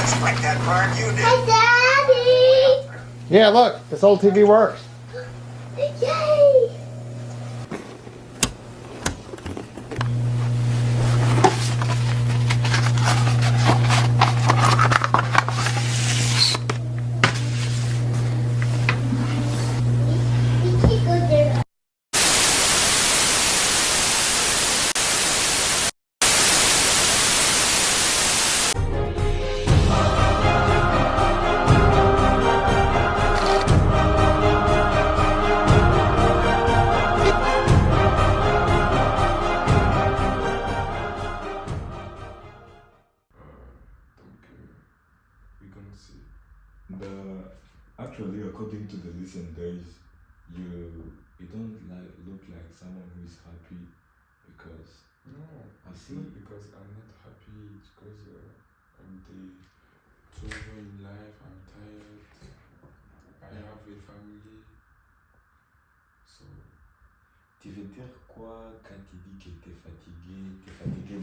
Like that part you did. Hi, Daddy. Yeah, look, this old TV works. Yay. We're gonna see. Actually, according to the recent days, you don't look like someone who is happy because No, it's not because I'm not happy. It's because I'm too over in life. I'm tired. I have a family. So tu veux dire quoi quand tu dis que t'es fatigué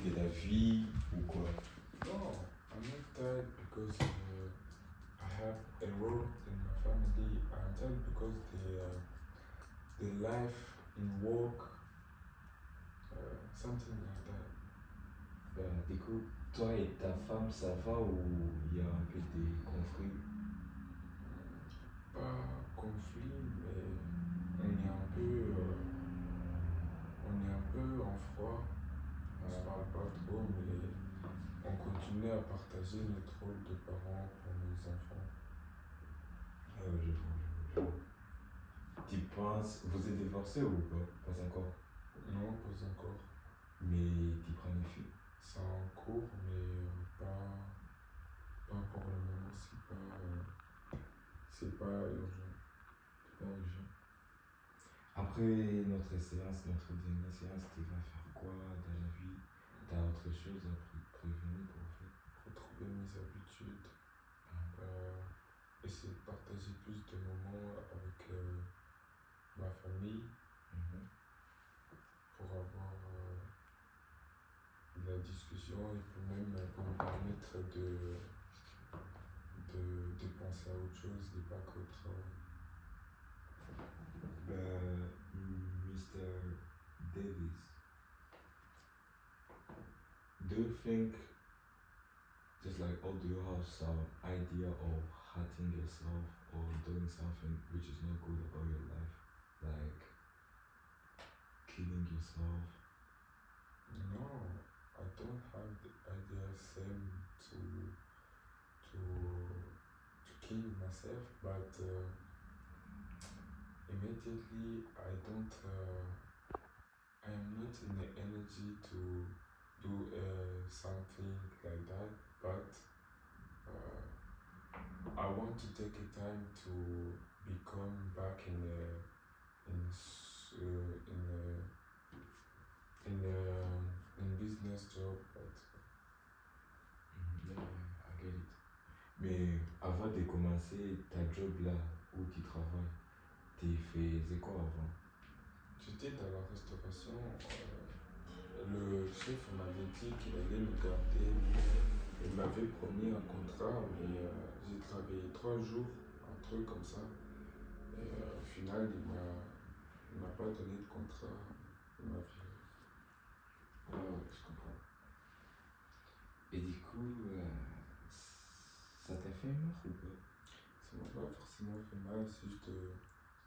de la vie ou quoi? no, I'm not tired because I have a role in my family. I'm tired because the life in work, something like that. Du coup, toi et ta femme, ça va ou il y a un peu de conflits? Pas conflit, mais on est un peu en froid. On se parle pas trop, mais on continue à partager notre rôle de parents pour nos enfants. Je vois. Tu penses, vous êtes divorcés ou pas? Pas encore. Non, pas encore. Mais tu planifies? C'est en cours, mais pas pour le moment. C'est pas urgent. C'est pas urgent. Après notre dernière séance, tu vas faire quoi dans la vie? Tu as autre chose à prévenir pour faire? Retrouver mes habitudes. Essayer de partager plus de moments avec ma famille. Pour avoir de la discussion et puis même pour me permettre de penser à autre chose et pas qu'au travail. Mr. Davis, do you think, just like, or do you have some idea of hurting yourself or doing something which is not good about your life? Like killing yourself? No, I don't have the idea same to kill myself, but immediately I am not in the energy to do something like that, but I want to take a time to become back in business job, but Yeah, I get it. Mais avant de commencer ta job là où tu travailles, tu faisais quoi avant? j'étais dans la restauration. Le chef m'avait dit qu'il allait me garder. Il m'avait promis un contrat, mais j'ai travaillé 3 jours, un truc comme ça. Et au final, il m'a pas donné de contrat. Il m'a viré. Ah ouais, je comprends. Et du coup, ça t'a fait mal ou pas? Ça m'a pas forcément fait mal, c'est juste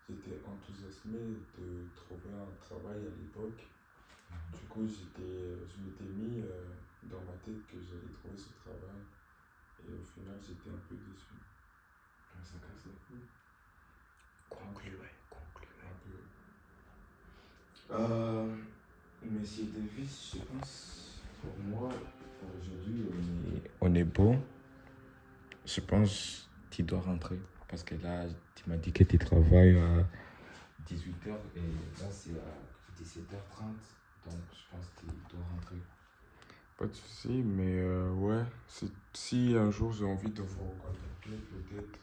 j'étais enthousiasmé de trouver un travail à l'époque. Du coup, je m'étais mis dans ma tête que j'allais trouver ce travail. Et au final, j'étais un peu déçu. Ça casse le cou. Concluez. Un peu. Monsieur Davis, je pense, pour moi, aujourd'hui, on est bon. Je pense que tu dois rentrer. Parce que là, tu m'as dit que tu travailles à 18h et là, c'est à 17h30. Donc, je pense que tu dois rentrer. Pas de soucis, mais ouais, si un jour j'ai envie de vous recontacter, peut-être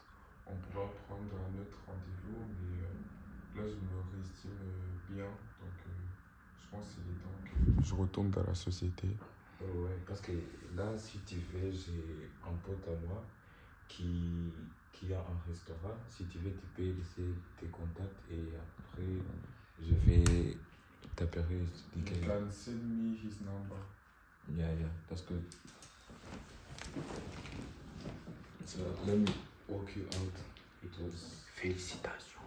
on pourra prendre un autre rendez-vous, mais là je me réestime bien, donc je pense qu'il est temps que je retourne dans la société. Ouais, parce que là, si tu veux, j'ai un pote à moi qui a un restaurant. Si tu veux, tu peux laisser tes contacts et après, je vais t'appeler. You can send me his number. Yeah, that's good. So let me walk you out. It was félicitations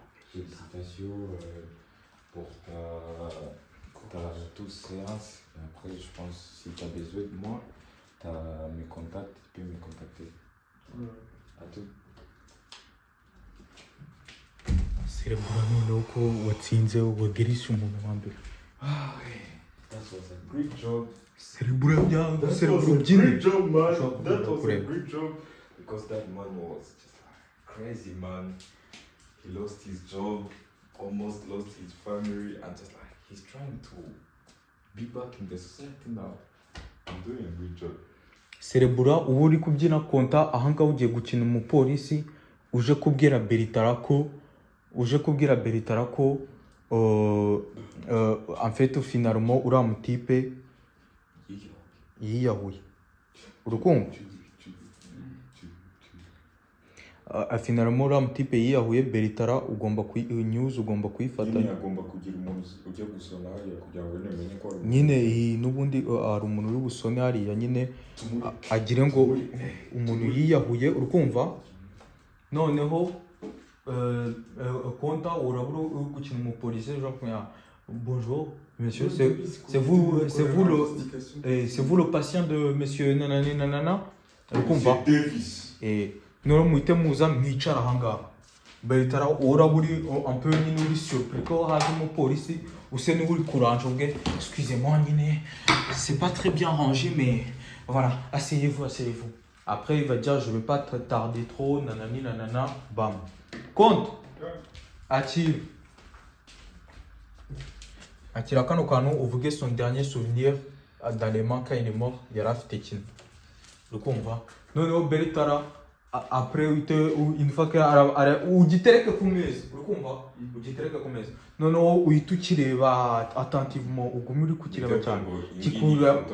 pour ta toute séance. Et après, je pense si tu as besoin de moi, tu as mes contacts, tu peux me contacter. À tout. Serebura noneho ko watsinze wagerisha umuntu wa mbere. That was a great job. Serebura byanga That was serebura a ubyine. great job, man. Sure. That was a Correct. great job. Because that man was just like crazy, man. He lost his job, almost lost his family, and just like he's trying to be back in the society now. I'm doing a great job. Serebura ubu uri kubyina konta ahangaha ugiye gukina umupolisi uje kubwira Beritara ko en fait finalement uriya mutipe yiyahuye urukumva finalement uriya mutipe yiyahuye Beritara ugomba news ugomba kuyifata Nyine agomba kugira umuntu ujya gusoma hariya kugira ngo umenye ko ari nyine n'ubundi hari umuntu uri busone hariya nyine agire ngo umuntu yiyahuye urukumva noneho konta urabura uri gukina umupolisi genre bonjour monsieur c'est vous le patient de monsieur nanana urukumva none muhite muza mwicara ahangaha Beritara uraba uri un peu nyine uri surpris ko haje umupolisi use n'uri kuranje ubwe excusez-moi nyine c'est pas très bien rangé mais voilà asseyez-vous après il va dire je vais pas tarder trop nanani nanana bam compte attire kano kantu uvuge son dernier souvenir dans les mains quand il est mort yari afite kintu urukumva noneho Beritara après une fois que ugitereke ku meza urukumva ugitereke ku meza noneho uhita ukireba attentivement ugume uri kukireba cyane kikura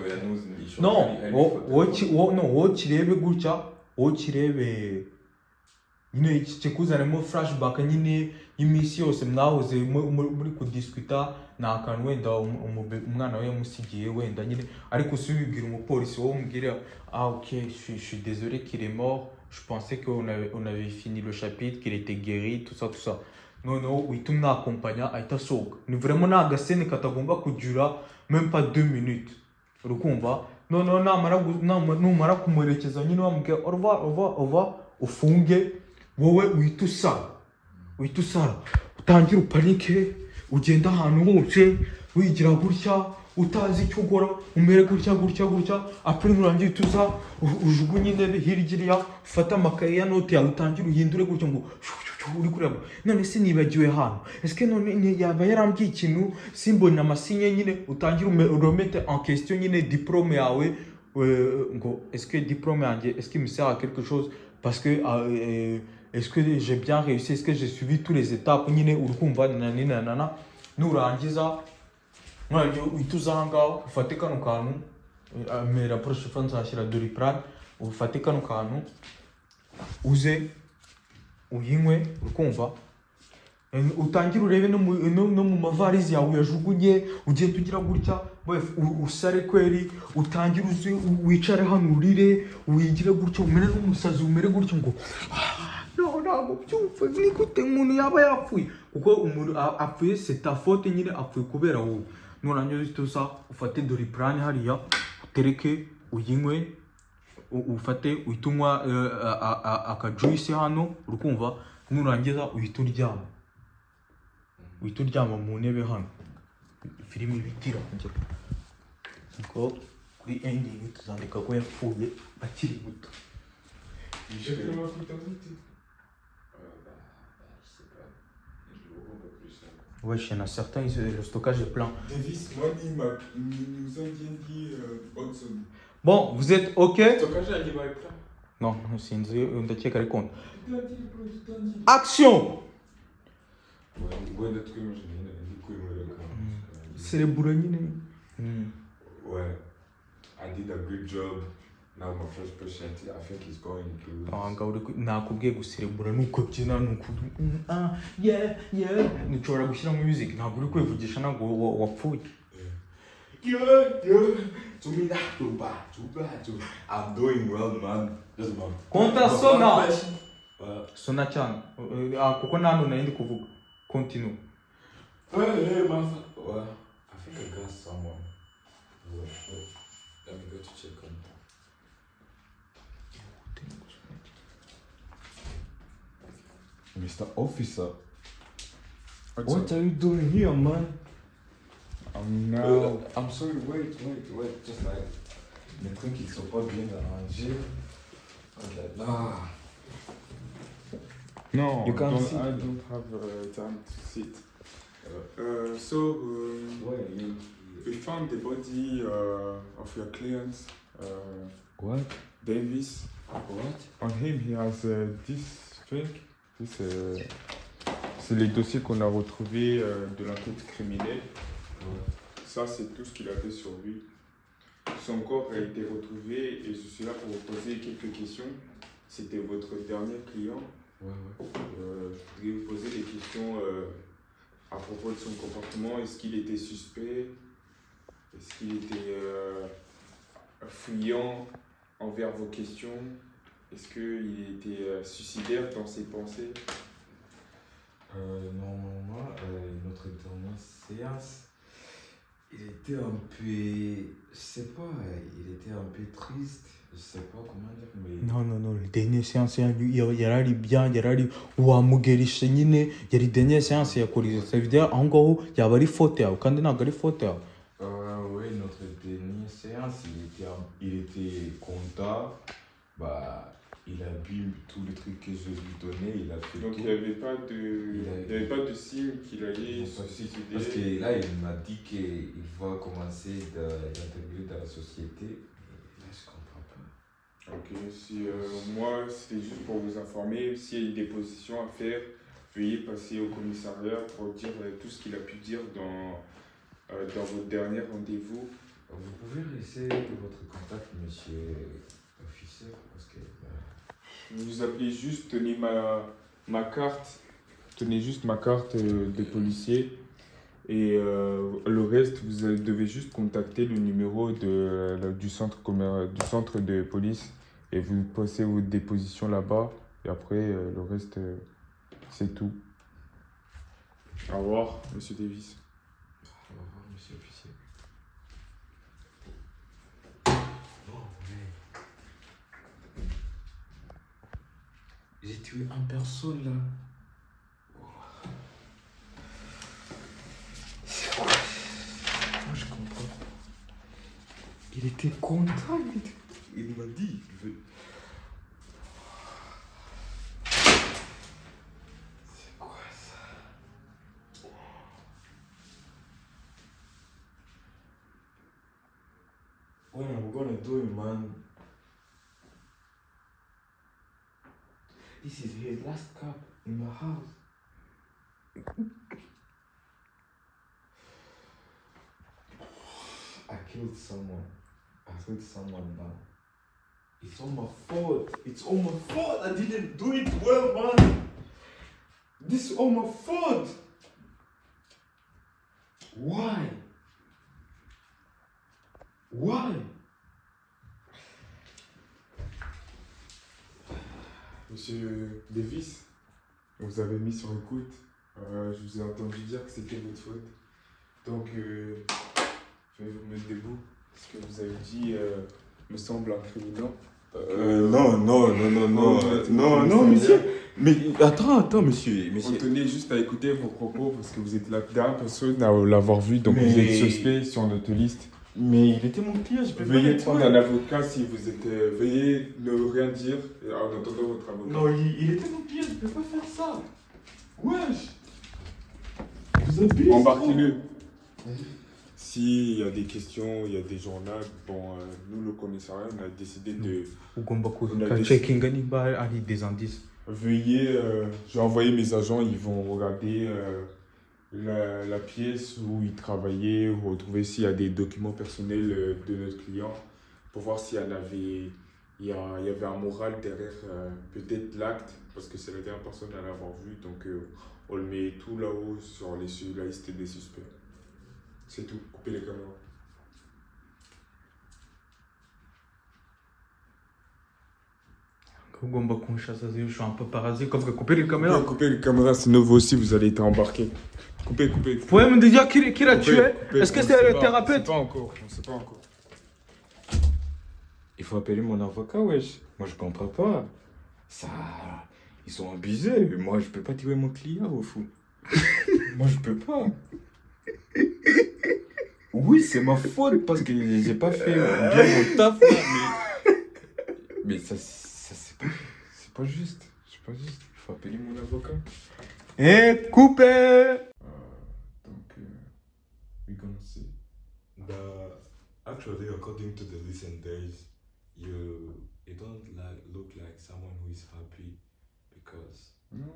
wowe kirebe gutya wowe kirebe nyine kikuzanemo flashback nyine y'iminsi yose mwahoze muri kudiscuta nta kantu wenda umwana we yamusigiye wenda nyine ariko usubibwira umupolisi wowe umubwira ok je suis désolé qu'il est mort. Je pensais qu'on avait fini le chapitre, qu'il était guéri, tout ça. Non, oui, tout m'a accompagné à ta souk. Nous vraiment na gasene katagomba kujura même pas 2 minutes. Urukumva? Non, mara kumurekeza nyine wamubwira au revoir, ufunge wowe uhita usara. Utangira upanike, ugenda ahantu hose, wigira gutya, utazi icyo ukora, umere gutya après nurangiye tuza ujugunye intebe hirya ufata amakaye ya note yawe utangira uhindure gutya ngo uri kureba none se nibagiwe hano est-ce que none yaba yarambwiye ikintu simbona amasinye nyine utangira uromete en question nyine diplôme yawe ngo est-ce que diplôme yanjye est-ce qu'il me sert à quelque chose parce que est-ce que j'ai bien réussi est-ce que j'ai suivi toutes les étapes nyine urukumva nanana nurangiza mwana uhita uza ahangaha ufate kano kantu mais la prochaine fois nzashyira Doliprane ufate kano kantu uze uyinywe urukumva utangira urebe no mu mavarizi yawe yajugunye ugenda ugira gutya usare kweri utangira uze wicare hano urire wigire gutya umere n'umusazi umere gutya ngo ntabwo byumva ni gute umuntu yaba yapfuye kuko umuntu apfuye c'est ta faute nyine apfuye kubera wowe nurangiza tuza ufate Doliprane hariya utereke uyinywe ufate uhita unywa akajuice hano urukumva nurangiza uhita uryama mu ntebe hano filime ibitira kugera ngo kuri ending tuzandika ko yapfuye akiri muto Ouais, il y en a certains, le stockage est plein. Davis, moi, nous ont bien dit Hudson. Bon, vous êtes OK? Le stockage est plein. Non, c'est une de check compte. Action! Ouais. C'est les bourragnes. Ouais. I did a good job. Now my first patient, I think he's going to. nakubwiye guserebura nuko byina nuko yeah ntushobora gushyiramo music ntabwo uri kwivugisha ntabwo wapfuye. I'm doing well, man. Just man. Konta sona cyane kuko nta hantu nari ndi kuvuga continue. Hey, man. Well, I think I got someone. Wait. Let me go to check on him. Mr. Officer, what are you doing here, man? I'm sorry, wait, just like, le truc ils sont pas bien arrangés. Là. No, You can't sit. I don't have time to sit. We found the body of your client, What? Davis. What? On him, he has this thing. C'est les dossiers qu'on a retrouvés de l'enquête criminelle. Ça, c'est tout ce qu'il avait sur lui. Son corps a été retrouvé et je suis là pour vous poser quelques questions. C'était votre dernier client. Ouais. Je voudrais vous poser des questions à propos de son comportement. Est-ce qu'il était suspect? Est-ce qu'il était fuyant envers vos questions? Est-ce qu'il était suicidaire dans ses pensées? Normalement, notre dernière séance, il était un peu, je sais pas, il était un peu triste, je sais pas comment dire, mais... Non, le dernier séance yarari bien yarari wamugerisha nyine yari dernier séance yakuriza ça veut dire en gros yaba ari faute yawe kandi ntabwo ari faute yawe. Oui, notre dernière séance, il était content, il a bu tous les trucs que je lui donnais, il a fait Donc tout. il n'y avait pas de signe qu'il allait se suicider. Parce que là, il m'a dit qu'il va commencer d'intégrer dans la société. Et là, je comprends pas. Ok, moi c'était juste pour vous informer, s'il y a une déposition à faire, veuillez passer au commissariat pour dire tout ce qu'il a pu dire dans votre dernier rendez-vous. Vous pouvez laisser votre contact, monsieur officier, parce que... Vous appelez juste, tenez ma carte, de policier et le reste, vous devez juste contacter le numéro du centre de police et vous passez votre déposition là-bas et après le reste, c'est tout. Au revoir, monsieur Davis. Au revoir, monsieur officier. J'ai tué une personne là. C'est quoi? Moi je comprends pas. Il était content. Il m'a dit. C'est quoi ça? What am I gonna do, man? This is his last cup in my house. I killed someone. I killed someone now. It's all my fault. It's all my fault. I didn't do it well, man. This is all my fault. Why? Why? Monsieur Davis, on vous avait mis sur écoute. Je vous ai entendu dire que c'était votre faute. Donc, je vais vous mettre debout. Ce que vous avez dit me semble incriminant. Non, monsieur. Mais attends, monsieur. On tenait juste à écouter vos propos parce que vous êtes la dernière personne à l'avoir vu, donc vous êtes suspect sur notre liste. Mais il était mon client, je peux pas Veuillez le prendre tuer. un avocat si vous êtes. Veuillez ne rien dire en attendant votre avocat. Non, il était mon client, je peux pas faire ça. Wesh. Vous abusez. Embarquez-le. S'il y a des questions, il y a des journaux, nous, le commissariat, on a décidé de... Ugomba On a kucheckinga nimba ari des indices. Veuillez, j'ai envoyé mes agents, ils vont regarder la pièce où ils travaillaient, retrouver s'il y a des documents personnels de notre client. pour voir s'il y en avait, il y avait un moral derrière peut-être l'acte, parce que c'est la dernière personne à l'avoir vu, donc on le met tout là-haut sur la liste des suspects. C'est tout, coupez les caméras. ugomba kunshaza je suis un peu parasé comme couper les caméras. Coupez les caméras, sinon vous aussi vous allez être embarqués. Coupez. Vous pouvez me dire qui l'a tué? Est-ce que On c'est sait le pas, thérapeute? on sait pas encore. Il faut appeler mon avocat, wesh. Moi, je comprends pas. Ça... Ils sont abusés. Moi, je peux pas tuer mon client, au fou. Moi, je peux pas. Oui, c'est ma faute parce que j'ai pas fait bien mon taf, là, mais ça c'est pas juste. C'est pas juste. Il faut appeler mon avocat. Et coupé. Donc, we're gonna see. Actually, according to the recent days, you don't look like someone who is happy because No,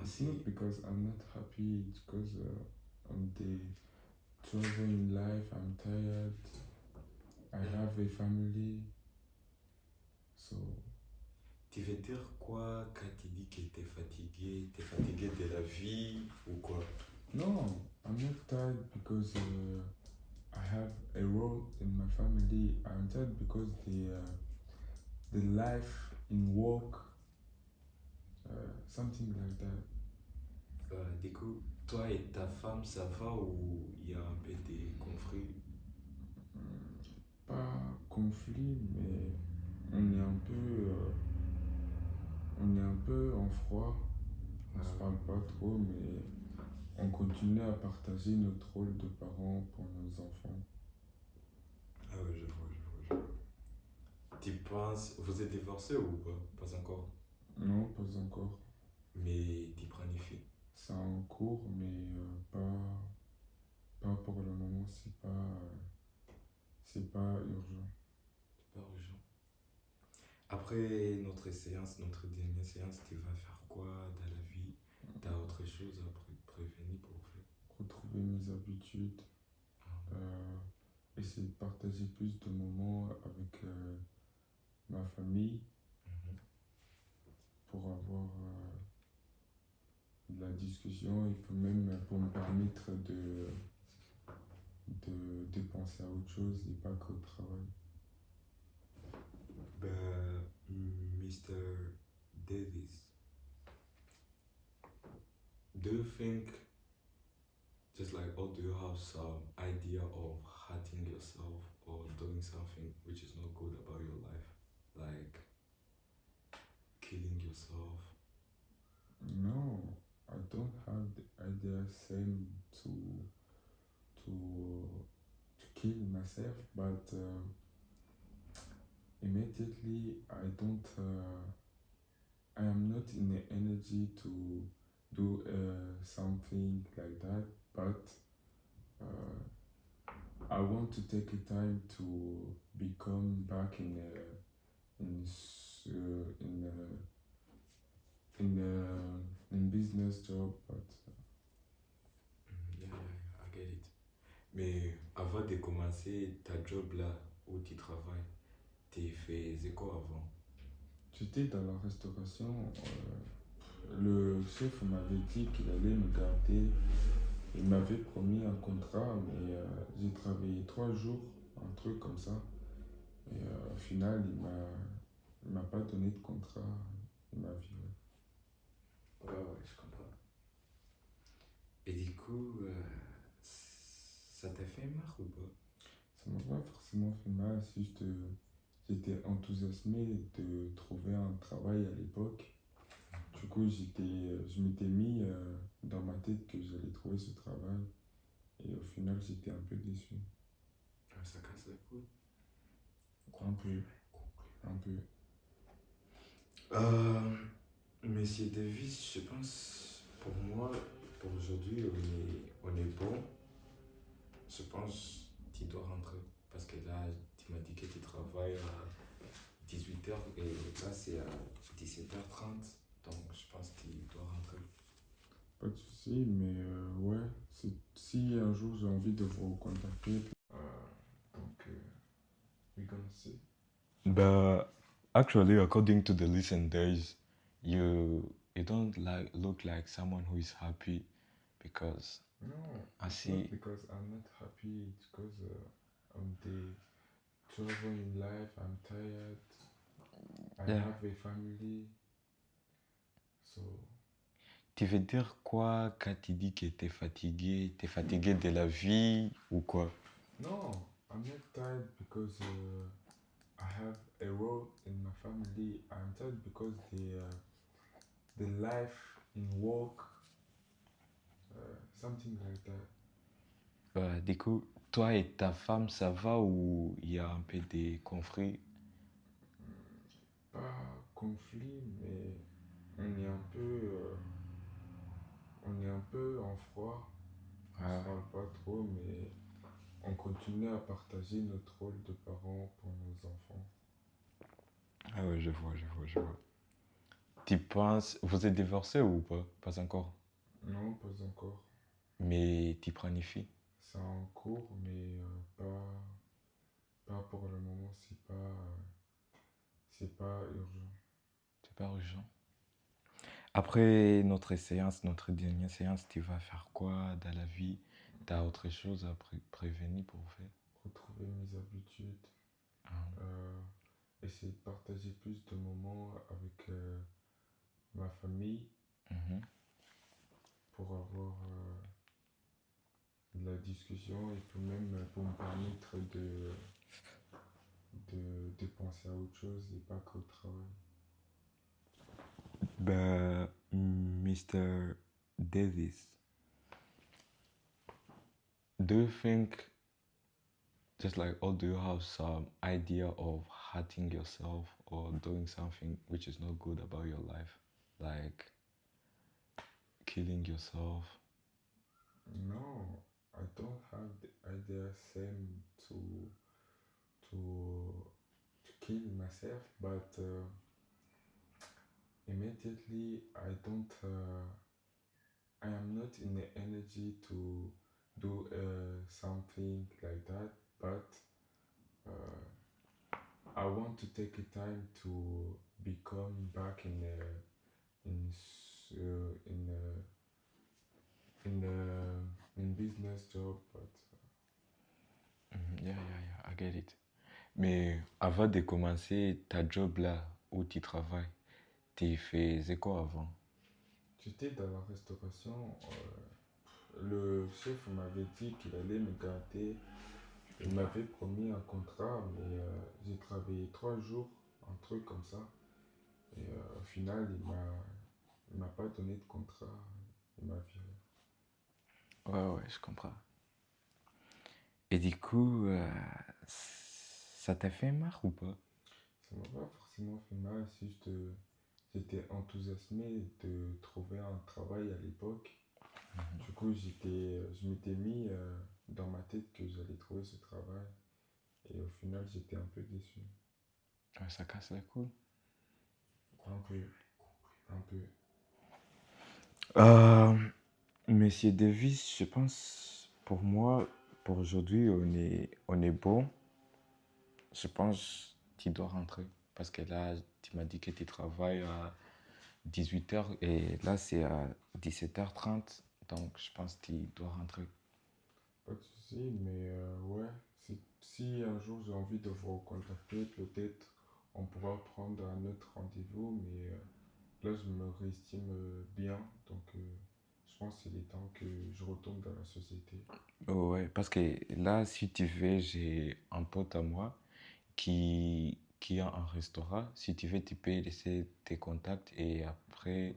it's not because I'm not happy. It's because on the trouble in life, I'm tired. I have a family. So, tu veux dire quoi quand tu dis que t'es fatigué? T'es fatigué de la vie ou quoi? no, I'm not tired because I have a role in my family. I'm tired because the life in work, something like that. Du coup, toi et ta femme, ça va ou il y a un peu de conflits? Pas conflit, mais on est un peu, en froid. On se parle pas trop, mais on continue à partager notre rôle de parents pour nos enfants. Ah ouais, je vois. Tu penses, vous êtes divorcé ou pas? Pas encore. Non, pas encore. Mais tu planifies. C'est en cours, mais pas pour le moment. C'est pas urgent. C'est pas urgent. Après notre dernière séance, tu vas faire quoi dans la vie? T'as autre chose à prévenir pour faire? Retrouver mes habitudes. Essayer de partager plus de moments avec ma famille pour avoir de la discussion et puis même pour me permettre de penser à autre chose et pas qu'au travail. Mr. Davis, do you think, just like, or do you have some idea of hurting yourself or doing something which is not good about your life? Like killing yourself? No, I don't have the idea same to kill myself, but immediately I am not in the energy to do something like that, but I want to take a time to become back in business job, but Yeah, I get it. Mais avant de commencer ta job là où tu travailles, tu faisais quoi avant? j'étais dans la restauration. Le chef m'avait dit qu'il allait me garder. Il m'avait promis un contrat, mais j'ai travaillé 3 jours, un truc comme ça. Et au final, il m'a pas donné de contrat. Il m'a viré. Ouais, je comprends. Et du coup, ça t'a fait marre ou pas? Ça m'a pas forcément fait mal, c'est juste j'étais enthousiasmé de trouver un travail à l'époque. Du coup, je m'étais mis dans ma tête que j'allais trouver ce travail. Et au final, j'étais un peu déçu. Ah, ça casse la couille. Un peu. Monsieur Davis, je pense, pour moi, pour aujourd'hui, on est bon. Je pense que tu dois rentrer. Parce que là, tu m'as dit que tu travailles à 18h et là, c'est à 17h30. Donc, je pense que tu dois rentrer. Pas de souci, mais ouais, si un jour j'ai envie de vous contacter, donc we're gonna see. But actually, according to the listeners, you don't look like someone who is happy because No, I it's see. not because I'm not happy, it's because I'm the trouble in life, I'm tired, I Yeah. have a family, so Tu veux dire quoi quand tu dis que t'es fatigué? T'es fatigué de la vie ou quoi? no, I'm not tired because I have a role in my family. I'm tired because the life in work, something like that. Du coup, toi et ta femme, ça va ou il y a un peu des conflits? Pas conflit, mais on est un peu en froid. On Ah. se parle pas trop, mais on continue à partager notre rôle de parents pour nos enfants. Ah ouais, je vois, je vois, je vois. Tu penses, vous êtes divorcé ou pas? Pas encore. Non, pas encore. Mais tu planifies? C'est en cours, mais pas pour le moment. C'est pas urgent. C'est pas urgent. Après notre séance, notre dernière séance, tu vas faire quoi dans la vie? T'as autre chose à prévenir pour faire? Retrouver mes habitudes, Ah. essayer de partager plus de moments avec ma famille Mhm. pour avoir de la discussion et puis même pour me permettre de penser à autre chose et pas qu'au travail. But Mr. Davis, do you think, just like, or do you have some idea of hurting yourself or doing something which is not good about your life, like killing yourself? No, I don't have the idea same to kill myself, but immediately I am not in the energy to do something like that, but I want to take a time to become back in business job, but Yeah, I get it. Mais avant de commencer ta job là où tu travailles, tu faisais quoi avant? j'étais dans la restauration. Le chef m'avait dit qu'il allait me garder. Il m'avait promis un contrat, mais j'ai travaillé 3 jours, un truc comme ça. Et au final, il m'a pas donné de contrat. Il m'a viré. Ouais, je comprends. Et du coup, ça t'a fait marre ou pas? Ça m'a pas forcément fait mal, c'est juste j'étais enthousiasmé de trouver un travail à l'époque. Du coup, je m'étais mis dans ma tête que j'allais trouver ce travail. Et au final, j'étais un peu déçu. Ouais, ça casse la couille. Un peu. Un peu. Monsieur Davis, je pense, pour moi, pour aujourd'hui, on est bon. Je pense que tu dois rentrer. Parce que là, tu m'as dit que tu travailles à 18h et là, c'est à 17h30. Donc, je pense que tu dois rentrer. Pas de souci, mais ouais, si un jour j'ai envie de vous recontacter, peut-être on pourra prendre un autre rendez-vous, mais là je me réestime bien, donc je pense qu'il est temps que je retourne dans la société. Oh, ouais, parce que là, si tu veux, j'ai un pote à moi qui a un restaurant. Si tu veux, tu peux laisser tes contacts et après,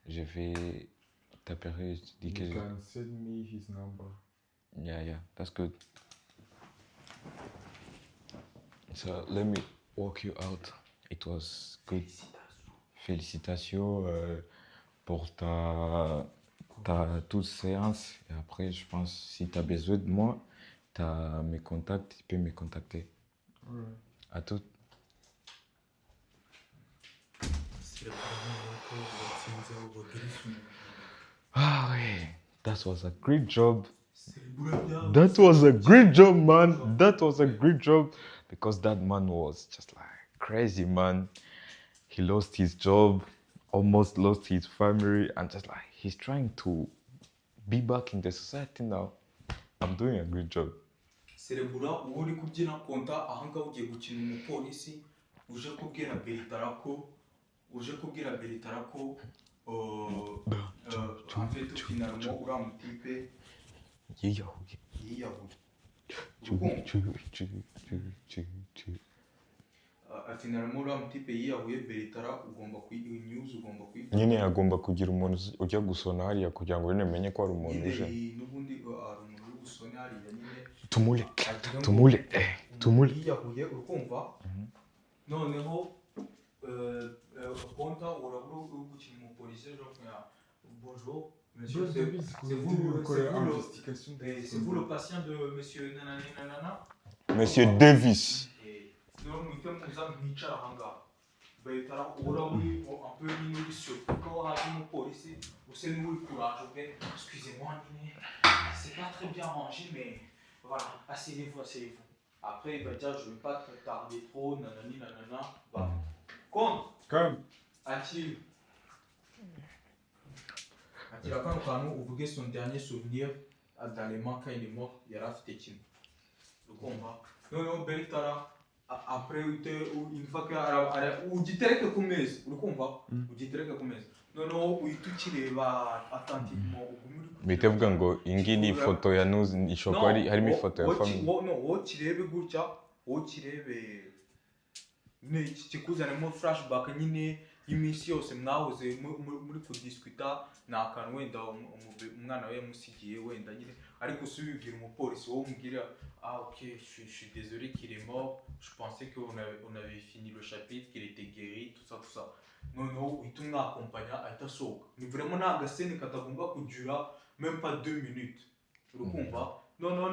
je vais t'appeler. Je te dis que... You can send me his number. Yeah, that's good. So let me walk you out. It was good. Félicitations pour ta toute séance. Et après, je pense, si tu as besoin de moi, tu as mes contacts, tu peux me contacter. Ouais. À tout. Ah oui, that was a great job. That was a great job, man. That was a great job because that man was just like crazy, man. He lost his job, almost lost his family, and just like he's trying to be back in the society now. I'm doing a good job. Serebura uwo uri kubyina konta ahangaha ugiye gukina umupolisi uje kubwira Beritara ko afite finalmo uriya mutipe yiyahuye. Finalmo uriya mutipe yiyahuye. Beritara ugomba news ugomba kuyita Nyine agomba kugira umuntu ujya gusona hariya kugira ngo menye ko hari umuntu uje. N'ubundi hari umuntu uri gusona hariya nyine tumule yiyahuye urukumva. Noneho konta urabura uri gukina umupolisi ejo bonjour monsieur, c'est vous le patient de monsieur nanana Monsieur Davis. non mwite muza mwicara ahangaha. Beritara urabura un peu nyine uri surpris ko haje umupolisi use n'uri courage ubwe excusez-moi nyine c'est pas très bien rangé mais voilà asseyez-vous. Après il va dire je vais pas te tarder trop nanana bah comme Attila kano kantu uvuge son dernier souvenir dans les mains quand il est mort yari afite kimwe urukumva. Noneho Beritara après une fois que ugitereke ku meza urukumva ugitereke ku meza noneho uhita ukireba attentivement Bite vuga ngo ingi ni ifoto ya news ishoko harimo ifoto ya family. wowe kirebe gutya wowe kirebe kikuzanemo flashback nyine y'iminsi yose mwahoze muri kudiscuta ni akantu wenda umwana we yamusigiye wenda nyine ariko usubibwira umupolisi wowe umubwira ok je suis désolé qu'il est mort, je pensais qu'on avait fini le chapitre, qu'il était guéri, tout ça. noneho uhita umwakompanya ahita asohoka. Ni vraiment nta gaseni katagomba kugira même pas 2 minutes urukumva. noneho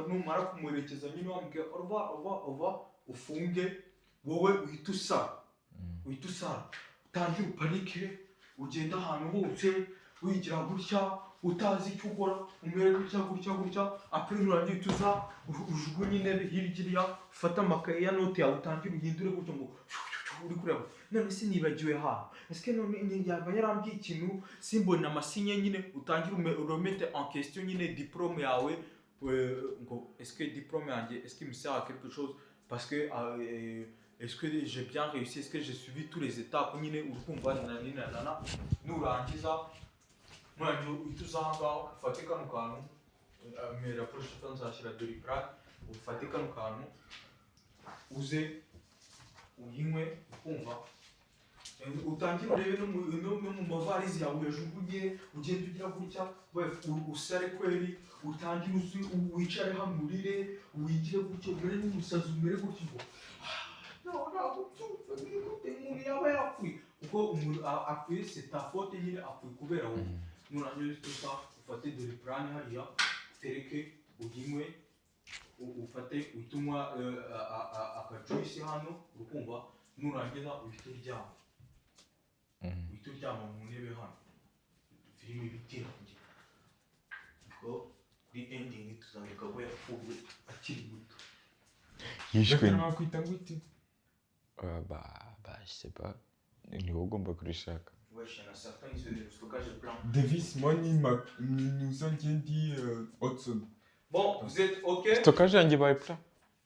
numara kumuherekeza nyine wamubwira au revoir ufunge wowe uhita usara utangira upanike ugenda ahantu hose wigira gutya utazi icyo ukora umere gutya après nurangiye tuza ujugunye intebe hirya ufata amakaye ya note yawe utangira uhindure gutyo ngo uri kureba none se nibagiwe hano est-ce que none yaba yarambwiye ikintu simbona amasinye nyine utangira uromete en question nyine diplôme yawe ngo est-ce que diplôme yanjye est-ce qu'il me sert à quelque chose parce que est-ce que j'ai bien réussi, est-ce que j'ai suivi tous les étapes nyine urukumva nanana nurangiza mwanjye uhita uza ahangaha ufate kano kantu mera prochaine nzashyira Doliprane ufate kano kantu uze uyinywe ukumva utangira urebe no mu mavarizi yawe yajugunye ugenda ugira gutya usare kweri utangire wicare hano urire wigire gutyo umere n'umusazi umere gutyo ngo ntabwo umuntu yaba yapfuye kuko umuntu apfuye c'est ta faute nyine apfuye kubera wowe. nurangiza tusa ufate Doliprane hariya utereke uyinywe ufate utunywa akajuice hano urukumva nurangiza uhita uryama mu ntebe hano filime bitirangiye kuko kuri ending tuzandika ko yapfuye akiri muto. Yishwe nakwita ngwite je sais pas ni wowe ugomba kurishaka. wesh na certains ils se le stockage plein. Davis moi nous ont dit Hudson. Bon vous êtes ok? Stockage yanjye baye plein.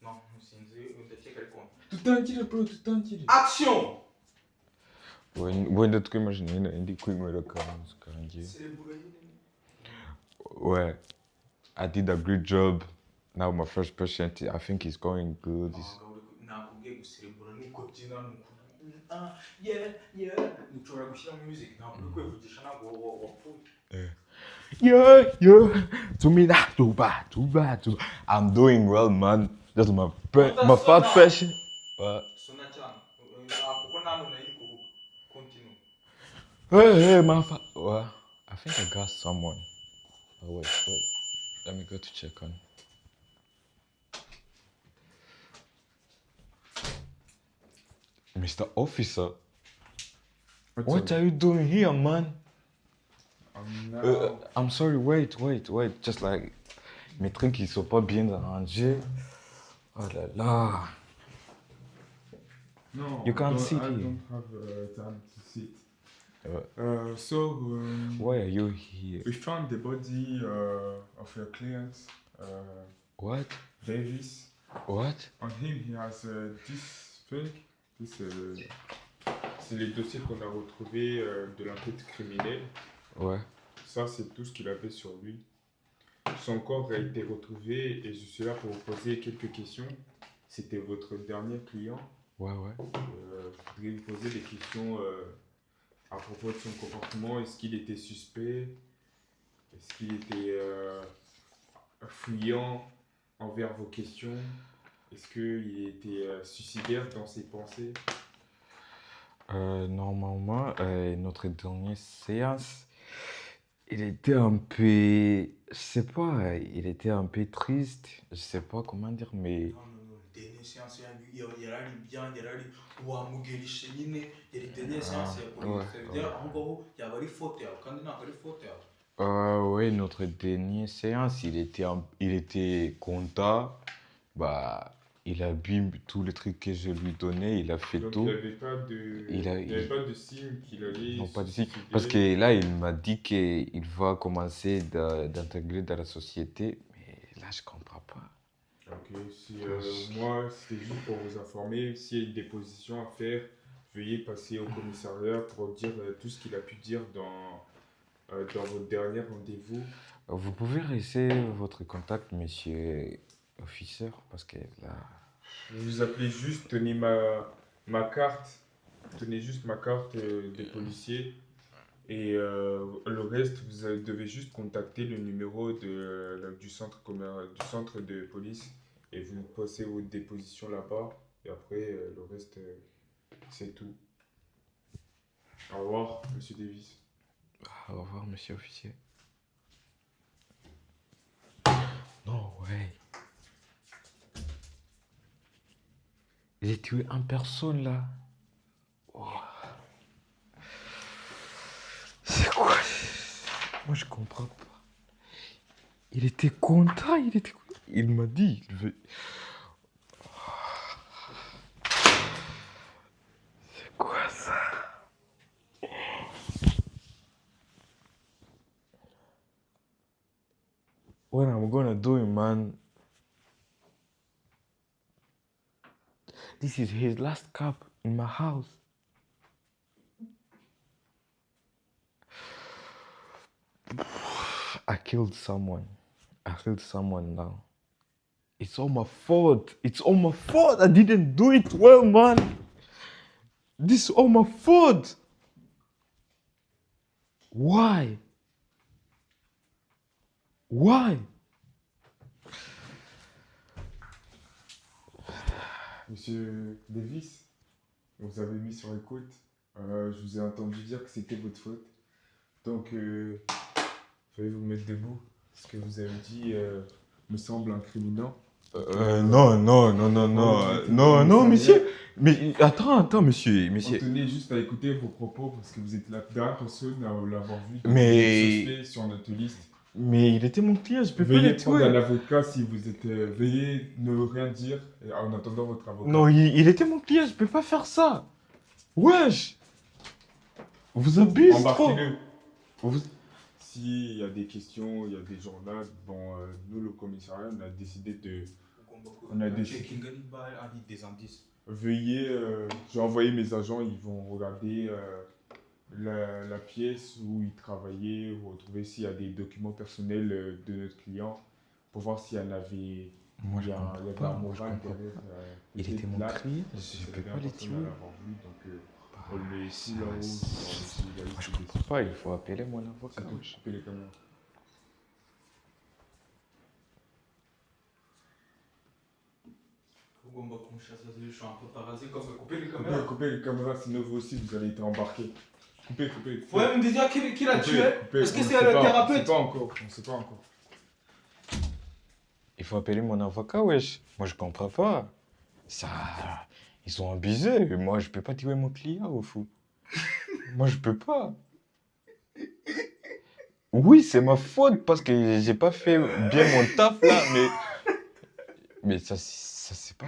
Non sinzi ndakeka ariko tutangire bro tutangire action. Wenda twimagine nyine indi kwinywera akantu kanjye. Ouais, I did a great job. Now my first patient, I think he's going good. nakubwiye guserebura nuko byina nuko ushobora gushyiramo music ntabwo uri kwivugisha ntabwo wapfuye. To me that too bad. I'm doing well, man. That's my first patient. sona cyane kuko nta muntu ari kuvuga continue. Hey, my well, I think I got someone. Oh, wait. Let me go to check on. Mr. Officer, what are you doing here, man? I'm sorry, wait. Just like, mes trucs, ils sont pas bien arrangés. Oh là là. No, You can't I sit don't here. have time to sit. Uh, Why are you here? we found the body of your client, What? Davis. What? On him, he has this thing. C'est les dossiers qu'on a retrouvés de l'enquête criminelle. Ouais. Ça, c'est tout ce qu'il avait sur lui. Son corps a été retrouvé et je suis là pour vous poser quelques questions. C'était votre dernier client. Ouais. Je voudrais vous poser des questions à propos de son comportement. Est-ce qu'il était suspect? Est-ce qu'il était fouillant envers vos questions? Est-ce qu'il était suicidaire dans ses pensées? Normalement, notre dernière séance, il était un peu, je sais pas, il était un peu triste, je sais pas comment dire, mais Non, dernière séance yarari bien yarari wamugerisha nyine yari dernière séance ya ouais, police. Ça veut dire en gros yaba ari faute yawe kandi ntabwo ari faute yawe. ouais, notre dernière séance, il était content, bah, il a bu tous les trucs que je lui donnais, il a fait Donc tout. il n'avait pas de, Il a- il avait il- pas de signe qu'il allait Non, pas se de signe. suicider. Parce que là, il m'a dit qu'il va commencer d'intégrer dans la société, mais là, je comprends pas. Ok, moi, c'était juste pour vous informer. S'il y a une déposition à faire, veuillez passer au commissariat pour dire tout ce qu'il a pu dire dans votre dernier rendez-vous. Vous pouvez laisser votre contact, monsieur officier, parce que là... Vous vous appelez juste, tenez ma carte. Tenez juste ma carte des policiers. Et le reste, vous devez juste contacter le numéro du centre de police. Et vous passez votre déposition là-bas. Et après, le reste, c'est tout. Au revoir, monsieur Davis. Au revoir, monsieur officier. Non, ouais. J'ai tué une personne, là. Oh. C'est quoi? Moi, je comprends pas. Il était content, il m'a dit, il veut... C'est quoi ça? What I'm gonna do, man. This is his last cup in my house. I killed someone. I killed someone now. It's all my fault. It's all my fault. I didn't do it well, man. This is all my fault. Why? Why? Monsieur Davis, on vous avez mis sur écoute. Je vous ai entendu dire que c'était votre faute. Donc, je vais vous mettre debout. Ce que vous avez dit me semble incriminant. Non, monsieur. Mais attends, monsieur. On tenait juste à écouter vos propos parce que vous êtes la dernière personne à l'avoir vu. Mais- Suspect sur notre liste. Mais il était mon client, je peux pas Veuillez le prendre un tuer. avocat si vous êtes. Veuillez ne rien dire en attendant votre avocat. Non, il était mon client, je peux pas faire ça. Wesh. Vous abusez trop. Embarquez-le. Vous- S'il y a des questions, il y a des journaux, bon, nous, le commissariat, on a décidé de. On a des- Checking des indices. Veuillez, j'ai envoyé mes agents, ils vont regarder la pièce où il travaillait, retrouver s'il y a des documents personnels de notre client, pour voir s'il y en avait. Moi, je il y a comprends il y a pas. un Moi, je moral comprends derrière, pas. Il peut-être était mon là, client, parce que je c'est peux la pas dernière les personne tuer. à l'avoir vu, donc on le met ici là-haut. Moi, je comprends pas, il faut appeler mon avocat. wesh. Coupez les caméras. Ugomba kumushaka je suis un peu parasé comme couper les Coupez, caméras. coupez les caméras, sinon vous aussi vous allez être embarqués. Coupez. Faut même me dire qui l'a tué. Coupez. Est-ce que On c'est sait le pas, thérapeute? On sait pas encore, on sait pas encore. Il faut appeler mon avocat, wesh. Moi, je comprends pas. Ça... Ils ont abusé. Moi, je peux pas tuer mon client, au fou. Moi, je peux pas. Oui, c'est ma faute parce que j'ai pas fait bien mon taf, là, mais... Mais ça c'est pas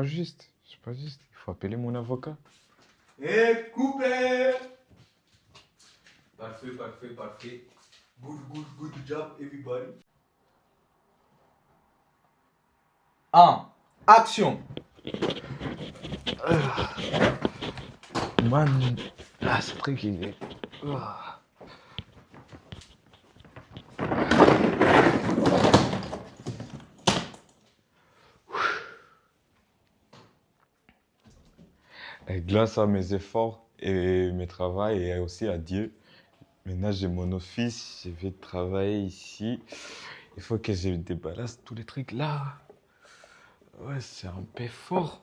juste. C'est pas juste. Il faut appeler mon avocat. Et coupé! Parfait, parfait, parfait. Good job, everybody. Action! Man, ce truc, il est... Et grâce à mes efforts et mes travaux et aussi à Dieu, maintenant j'ai mon office, je vais travailler ici. Il faut que je débarrasse tous les trucs là. Ouais, c'est un peu fort.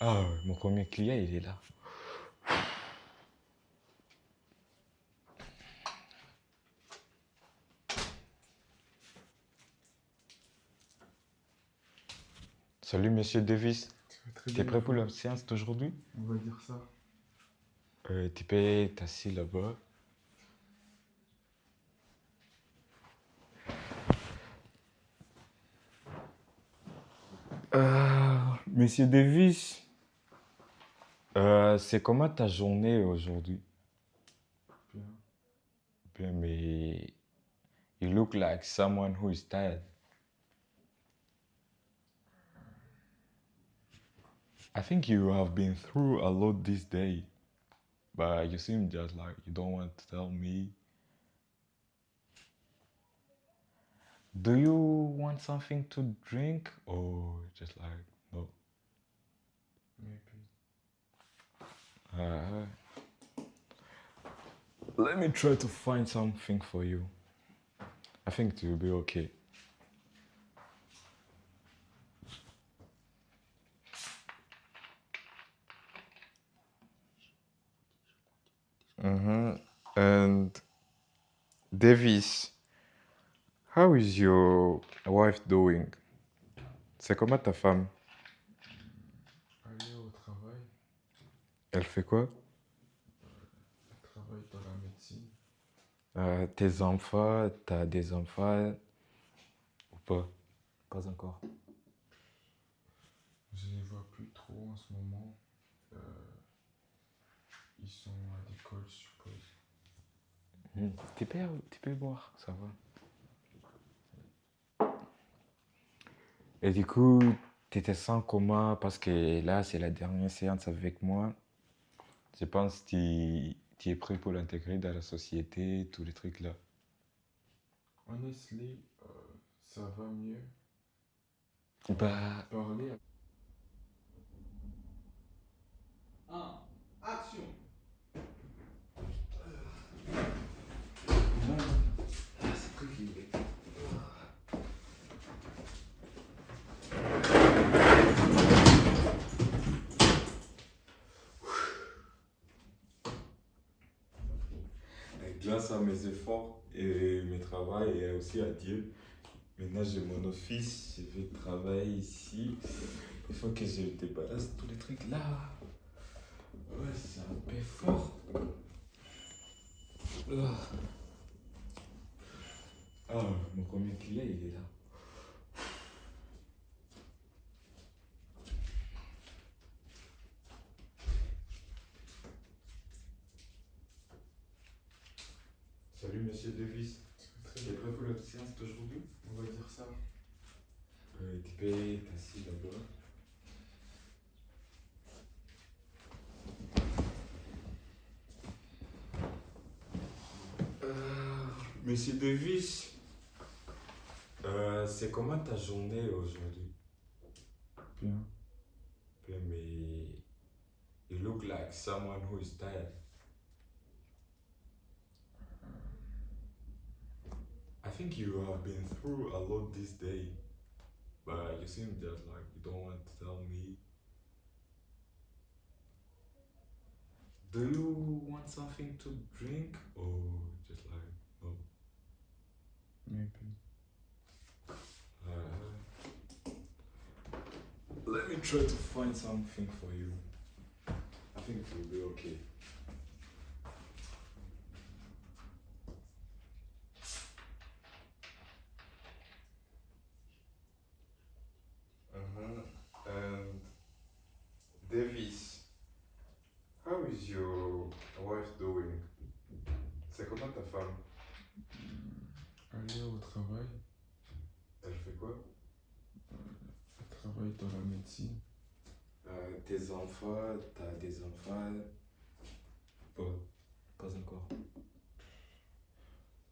Ah, mon premier client, il est là. Salut, monsieur Davis. T'es prêt pour la séance d'aujourd'hui? On va dire ça. Tu peux t'asseoir là-bas. Monsieur Davis, c'est comment ta journée aujourd'hui? Bien. Bien, mais you look like someone who is tired. I think you have been through a lot this day, but you seem just like you don't want to tell me. Do you want something to drink or just like no? Maybe. Let me try to find something for you. I think it will be okay. And Davis, how is your wife doing? C'est comment ta femme? Elle est au travail. Elle fait quoi? Elle travaille dans la médecine. Tes enfants, t'as des enfants ou pas? Pas encore. Je ne les vois plus trop en ce moment. Ils sont à l'école, je suppose. Tu peux boire, ça va. Et du coup, tu te sens comment? Parce que là, c'est la dernière séance avec moi. Je pense que tu es prêt pour l'intégrer dans la société, tous les trucs là. Honestly, ça va mieux. Bah, Parler. Action! ce truc, il est... Grâce à mes efforts et mes travaux et aussi à Dieu, maintenant j'ai mon office, je vais travailler ici. Il faut que je débarrasse tous les trucs là. Ouais, c'est un peu fort. Ah, mon premier client, il est là. Salut, monsieur Davis. T'es prêt pour la séance d'aujourd'hui? On va dire ça. Tu peux t'asseoir là-bas. Monsieur Davis, c'est comment ta journée aujourd'hui? Bien. Bien, mais you look like someone who is tired. I think you have been through a lot this day, but you seem just like you don't want to tell me. Do you want something to drink or just like no? Maybe. Let me try to find something for you. I think it will be okay. Davis, how is your wife doing? C'est comment ta femme? Elle est au travail, Elle fait quoi? elle travaille dans la médecine. Tes enfants, t'as des enfants? Pas encore.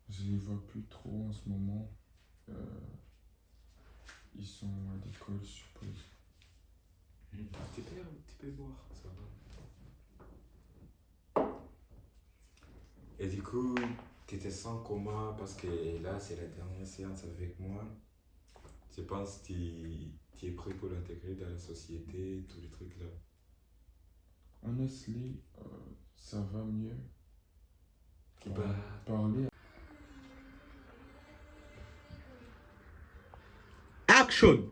Je les vois plus trop en ce moment. Ils sont à l'école, je suppose. Tu peux boire, ça va. Et du coup, tu te sens comment? Parce que là, c'est la dernière séance avec moi. Je pense que tu es prêt pour l'intégrer dans la société, tous les trucs là. Honestly, ça va mieux. Bah, Parler. Action!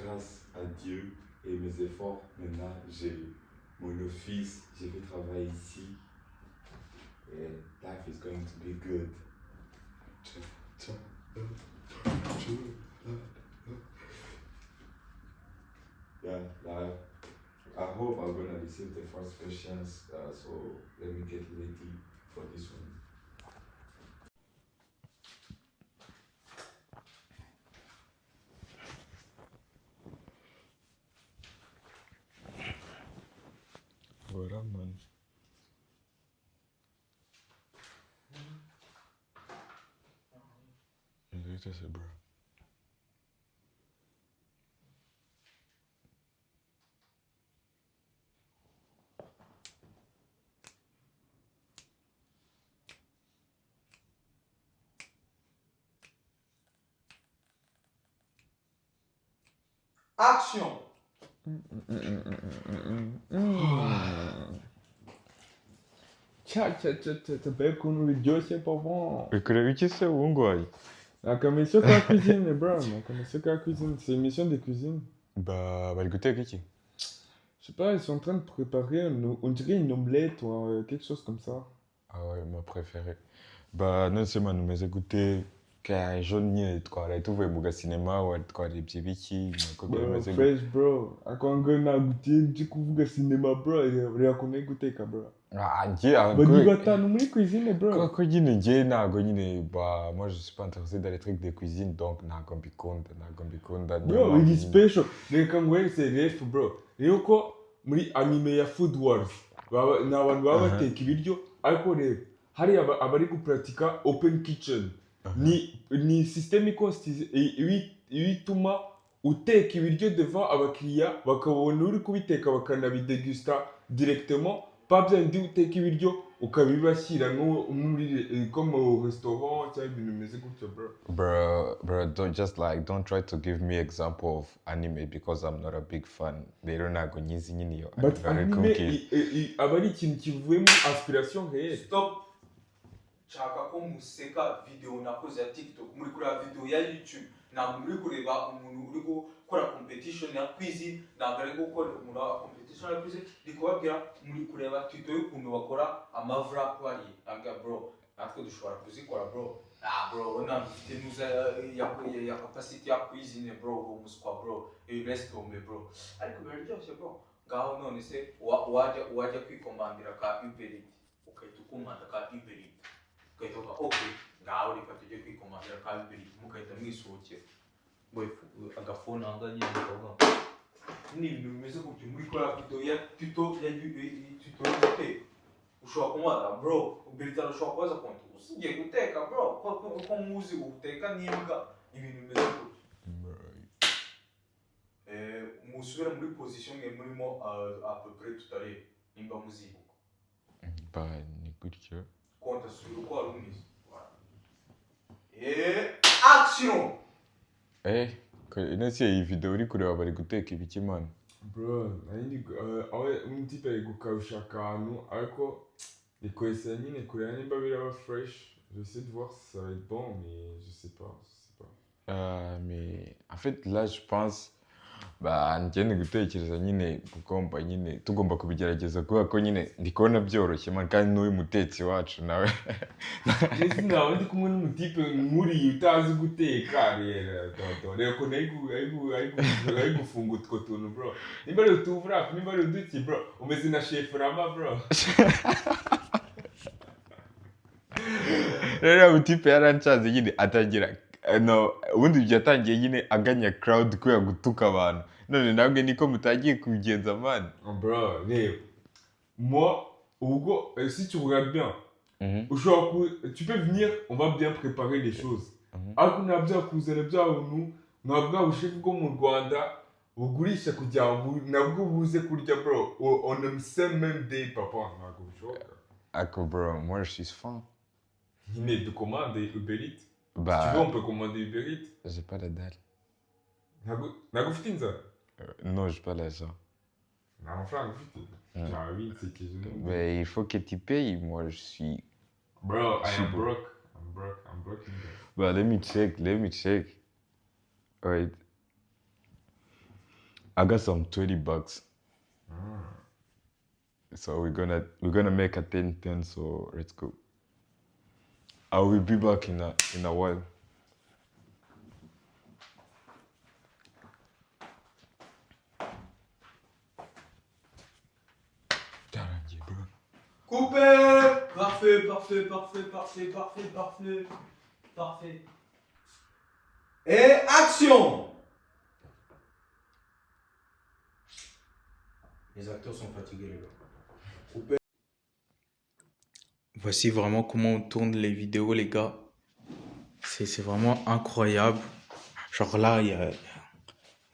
grâce à Dieu et mes efforts, maintenant j'ai mon office, je vais travailler ici. Et life is going to be good. Yeah, I hope I'm gonna receive the first questions, so let me get ready for this one. Voilà, man. Vérité, c'est bro. Action! Bem quando o Joe se povão. Eu creio que c'est un gars. A commission de la cuisine, bro. La commission de la cuisine. C'est une mission de cuisine. Bah, écoutez, Kiki. Je sais pas, ils sont en train de préparer, on dirait une omelette ou quelque chose comme ça. Ah ouais, ma préférée. Bah, non seulement nous, mais écoutez, que jaune, quoi, là, tout va au cinéma, ouais, quoi, des petits Vicky, Bro, fresh, bro. Quand on a goûté, du coup, vous cinéma, bro, et on a goûté, bro. Ah, Dieu, Bah, dis-moi, t'as nommé cuisine, bro. Quand il y a bah, moi, je suis pas intéressé dans les trucs de cuisine, donc, na gombi konda. Bro, il est special. Les Kangway, c'est ref, bro. Et quoi, muri anime ya Food Wars. Na abantu baba bateka ibiryo ariko rero hari abari gupratika open kitchen. Ni système ibituma uteka ibiryo devant abakiriya bakabona uri kubiteka bakanabidegusta directement, pas besoin de uteka ibiryo ukabibashyira muri comme au restaurant cyangwa ibintu bimeze gutyo, bro. Bro, don't try to give me example of anime because I'm not a big fan. They don't know nyizi nyini yo. But anime aba ari ikintu kivuyemo aspiration réelle. Stop! Nshaka ko museka video nakoze ya TikTok, muri kureba video ya YouTube, ntabwo muri kureba umuntu uri gukora competition ya cuisine, ntabwo ari gukora umuntu wa competition ya cuisine, ndi kubabwira muri kureba tuto y'ukuntu bakora amavra pari. Ntabwo bro, natwe dushobora kuzikora bro. Bro, ntabwo ufite nuza ya capacity ya cuisine bro, uwo muswa bro, rest tombe bro. Ariko biraryoshye bro. Ngaho none se wajya kwikomandira ka Uber Eats, ukahita ukomanda ka Uber Eats. Ukahita uvuga okay, ngaho reka tujye kwikomandira ka Uber Eats, mukahita mwisohokera. Agafone aha ngaha nyine mukavuga ni ibintu bimeze gutyo muri kora tuto ya guteka. Ushobora kumwara bro, Uber Eats ushobora kubaza konti usigiye guteka bro, ko muzi uteka n'imbwa ibintu bimeze gutyo. Musubira muri position mwe murimo à peu près tout à l'heure nimba muzibuka. Bah, ni gutyo. Konta subira uko wari umeze. Action! Ino si iyi video uri kureba bari guteka ibiki man? Bro, un type ari gukarusha akantu ariko Ikoesanine et Koyanine Babylava Fresh. J'essaie de voir si ça va être bon, mais je sais pas. Mais en fait là je pense njye gutekereza nyine tugomba nyine tugomba kubigerageza kubera ko nyine ndi kubona byoroshye man kandi n'uyu mutetsi wacu nawe Ese nawe ndi kumwe n'umutipe nkuriye utazi guteka rero toto rero ko ari gufunga utwo tuntu bro nimba ari utuvura nimba ari uduki bro umeze na chef rama bro rero umutipe yarancanze nyine atangira no ubundi byatangiye nyine aganya crowd kubera gutuka abantu none nabwe niko mutagiye kubigenza man bro rero moi Hugo si tu regardes bien tu peux venir on va bien préparer les choses ariko nabyo kuzana by'abantu nabwo bushike bwo mu Rwanda bugurisha kugira ngo nabwo buze kurya bro on ne sait même des papa ntabwo bishoboka ako bro moi je suis fan nyine de commande Uber Eats si tu bah veux on peut commander Uber Eats j'ai pas la dalle ntabwo ufite inzara non j'ai pas l'argent nta mafaranga ufite oui c'est que je n'ai mais il faut que tu payes moi je suis bro I am broke I'm broke nigga. But let me check. Wait. I got some $20. So we're gonna make a 10-10, so let's go. I will be back in a while. Coupé. Parfait. Et action. Les acteurs sont fatigués, les gars. Coupé. Voici vraiment comment on tourne les vidéos, les gars. C'est vraiment incroyable. Genre là,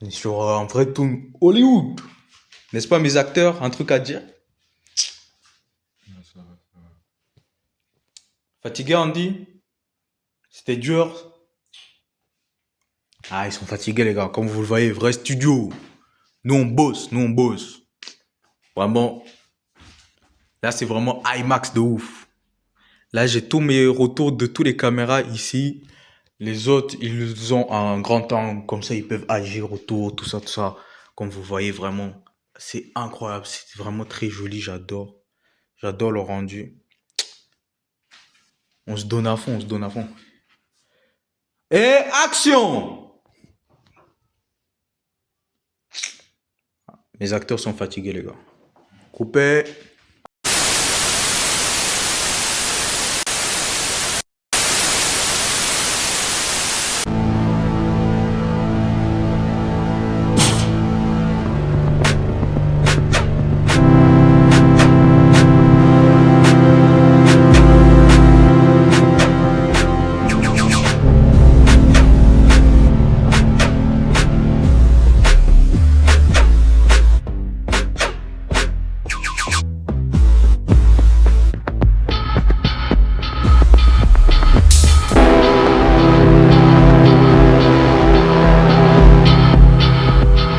on est sur un vrai tourne Hollywood. N'est-ce pas, mes acteurs? Un truc à dire? Fatigué, Andy? C'était dur? Ah, ils sont fatigués, les gars. Comme vous le voyez, vrai studio. Nous, on bosse. Vraiment. Là, c'est vraiment IMAX de ouf. Là, j'ai tous mes retours de tous les caméras ici. Les autres, ils ont un grand angle. Comme ça, ils peuvent agir autour, tout ça. Comme vous voyez, vraiment. C'est incroyable. C'est vraiment très joli. J'adore le rendu. On se donne à fond. Et action! Mes acteurs sont fatigués, les gars. Coupé.